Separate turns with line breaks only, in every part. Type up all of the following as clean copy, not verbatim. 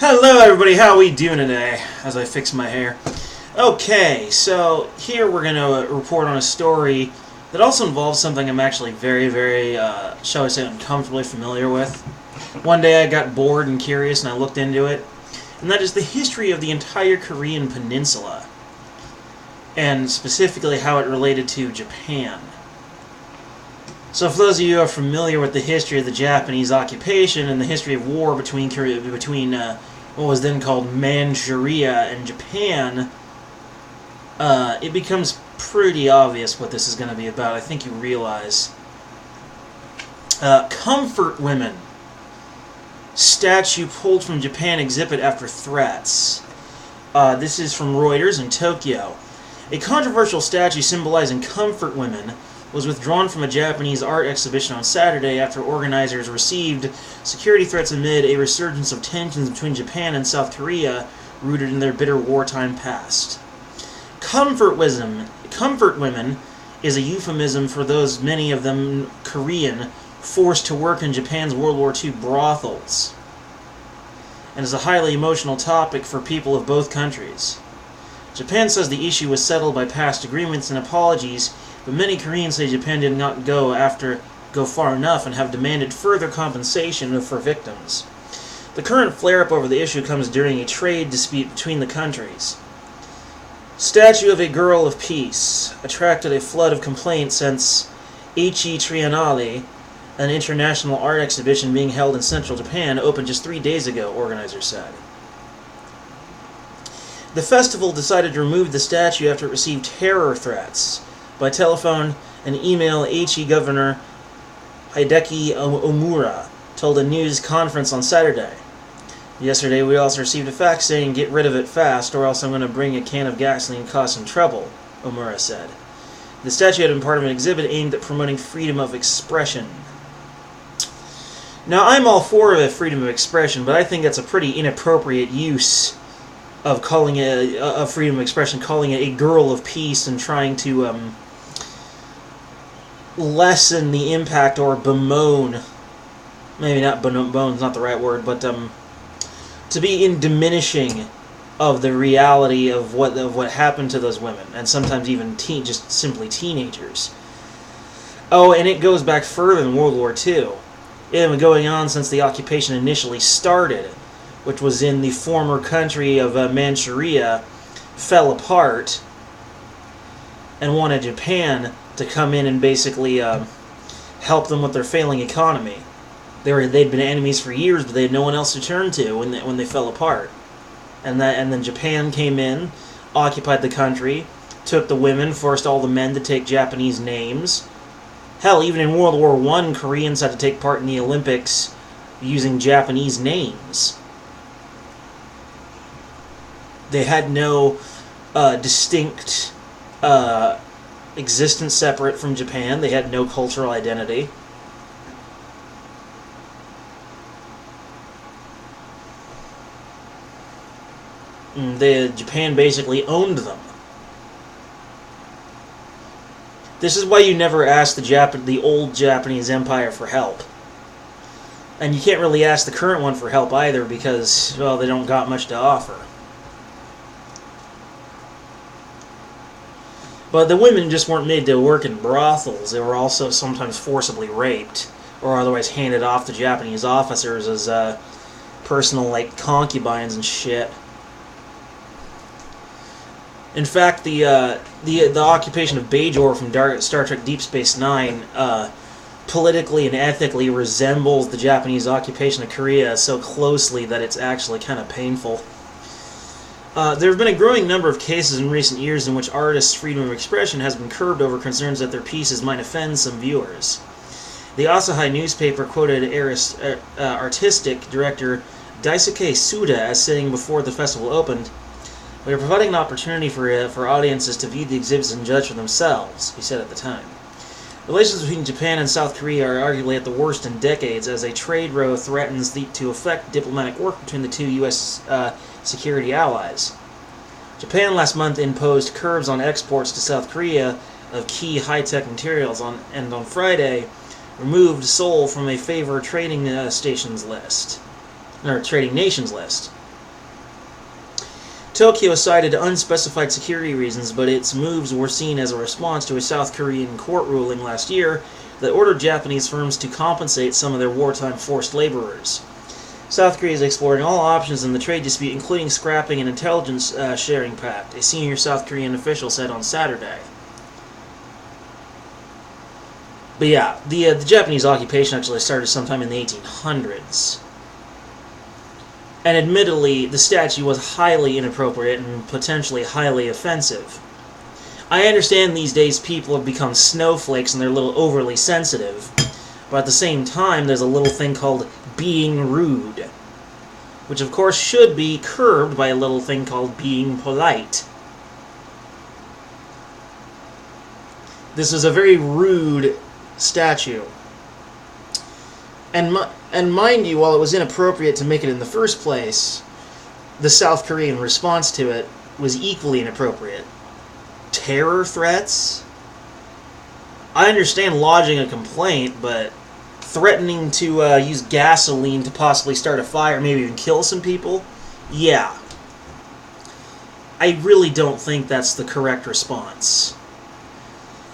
Hello everybody, how we doing today? As I fix my hair. Okay, so here we're going to report on a story that also involves something I'm actually very, shall I say, uncomfortably familiar with. One day I got bored and curious and I looked into it, and that is the history of the entire Korean peninsula, and specifically how it related to Japan. So for those of you who are familiar with the history of the Japanese occupation and the history of war between what was then called Manchuria and Japan, it becomes pretty obvious what this is going to be about. I think you realize. Comfort women. Statue pulled from Japan exhibit after threats. This is from Reuters in Tokyo. A controversial statue symbolizing comfort women was withdrawn from a Japanese art exhibition on Saturday after organizers received security threats amid a resurgence of tensions between Japan and South Korea rooted in their bitter wartime past. Comfort women is a euphemism for those, many of them Korean, forced to work in Japan's World War II brothels, and is a highly emotional topic for people of both countries. Japan says the issue was settled by past agreements and apologies, but many Koreans say Japan did not go far enough and have demanded further compensation for victims. The current flare-up over the issue comes during a trade dispute between the countries. Statue of a Girl of Peace attracted a flood of complaints since Aichi Triennale, an international art exhibition being held in central Japan, opened just 3 days ago, organizers said. The festival decided to remove the statue after it received terror threats. By telephone and email, Aichi Governor Hideki Omura told a news conference on Saturday. Yesterday, we also received a fax saying, "Get rid of it fast, or else I'm going to bring a can of gasoline and cause some trouble," Omura said. The statue had been part of an exhibit aimed at promoting freedom of expression. Now, I'm all for the freedom of expression, but I think that's a pretty inappropriate use of calling it a freedom of expression, calling it a girl of peace, and trying to lessen the impact or bemoan, maybe not bemoan's not the right word, but to be in diminishing of the reality of what happened to those women, and sometimes even just simply teenagers. Oh, and it goes back further than World War II. It had been going on since the occupation initially started, which was in the former country of Manchuria, fell apart, and wanted Japan to come in and basically help them with their failing economy. They'd been enemies for years, but they had no one else to turn to when they fell apart. And then Japan came in, occupied the country, took the women, forced all the men to take Japanese names. Hell, even in World War I, Koreans had to take part in the Olympics using Japanese names. They had no distinct existence separate from Japan. They had no cultural identity. Japan basically owned them. This is why you never ask the old Japanese Empire for help. And you can't really ask the current one for help either because, well, they don't got much to offer. But the women just weren't made to work in brothels. They were also sometimes forcibly raped or otherwise handed off to Japanese officers as personal, concubines and shit. In fact, the occupation of Bajor from Star Trek Deep Space Nine politically and ethically resembles the Japanese occupation of Korea so closely that it's actually kind of painful. There have been a growing number of cases in recent years in which artists' freedom of expression has been curbed over concerns that their pieces might offend some viewers. The Asahi newspaper quoted artistic director Daisuke Suda as saying before the festival opened, "We are providing an opportunity for audiences to view the exhibits and judge for themselves," he said at the time. Relations between Japan and South Korea are arguably at the worst in decades as a trade row threatens to affect diplomatic work between the two U.S. Security allies. Japan last month imposed curbs on exports to South Korea of key high-tech materials and on Friday removed Seoul from a favored trading nations list. Tokyo cited unspecified security reasons, but its moves were seen as a response to a South Korean court ruling last year that ordered Japanese firms to compensate some of their wartime forced laborers. South Korea is exploring all options in the trade dispute, including scrapping an intelligence sharing pact, a senior South Korean official said on Saturday. But yeah, the Japanese occupation actually started sometime in the 1800s. And admittedly, the statue was highly inappropriate and potentially highly offensive. I understand these days people have become snowflakes and they're a little overly sensitive, but at the same time there's a little thing called being rude, which of course should be curbed by a little thing called being polite. This is a very rude statue. And mind you, while it was inappropriate to make it in the first place, the South Korean response to it was equally inappropriate. Terror threats? I understand lodging a complaint, but threatening to use gasoline to possibly start a fire, maybe even kill some people? Yeah. I really don't think that's the correct response.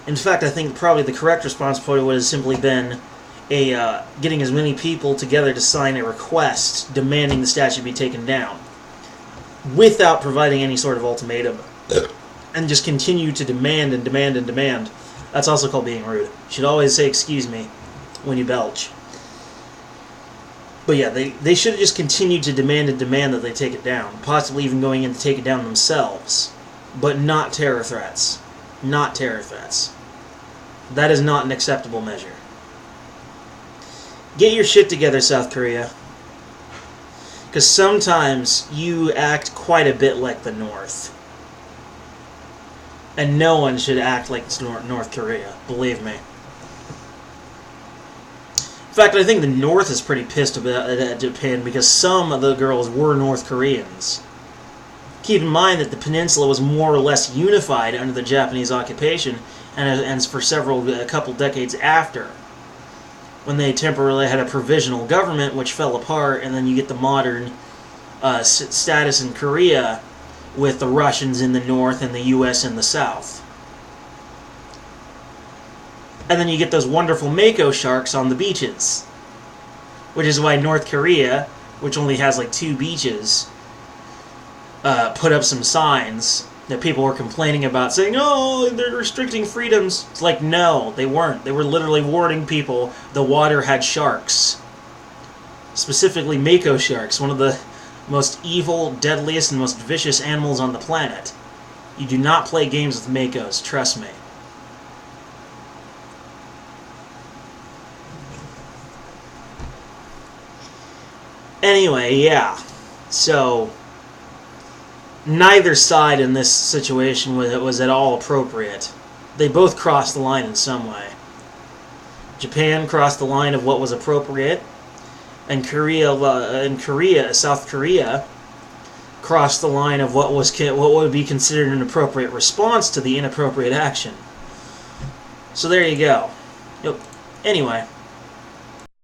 In fact, I think probably the correct response probably would have simply been getting as many people together to sign a request demanding the statue be taken down without providing any sort of ultimatum and just continue to demand and demand and demand. That's also called being rude. You should always say excuse me when you belch. But yeah, they should have just continued to demand and demand that they take it down, possibly even going in to take it down themselves, but not terror threats. Not terror threats. That is not an acceptable measure. Get your shit together, South Korea. Because sometimes you act quite a bit like the North. And no one should act like North Korea, believe me. In fact, I think the North is pretty pissed about at Japan because some of the girls were North Koreans. Keep in mind that the peninsula was more or less unified under the Japanese occupation and for a couple decades after, when they temporarily had a provisional government which fell apart, and then you get the modern status in Korea with the Russians in the north and the U.S. in the south. And then you get those wonderful mako sharks on the beaches, which is why North Korea, which only has like 2 beaches, put up some signs that people were complaining about, saying, oh, they're restricting freedoms. It's like, no, they weren't. They were literally warning people the water had sharks. Specifically mako sharks, one of the most evil, deadliest, and most vicious animals on the planet. You do not play games with makos, trust me. Anyway, yeah. So neither side in this situation was at all appropriate. They both crossed the line in some way. Japan crossed the line of what was appropriate, and South Korea crossed the line of what would be considered an appropriate response to the inappropriate action. So there you go. Anyway.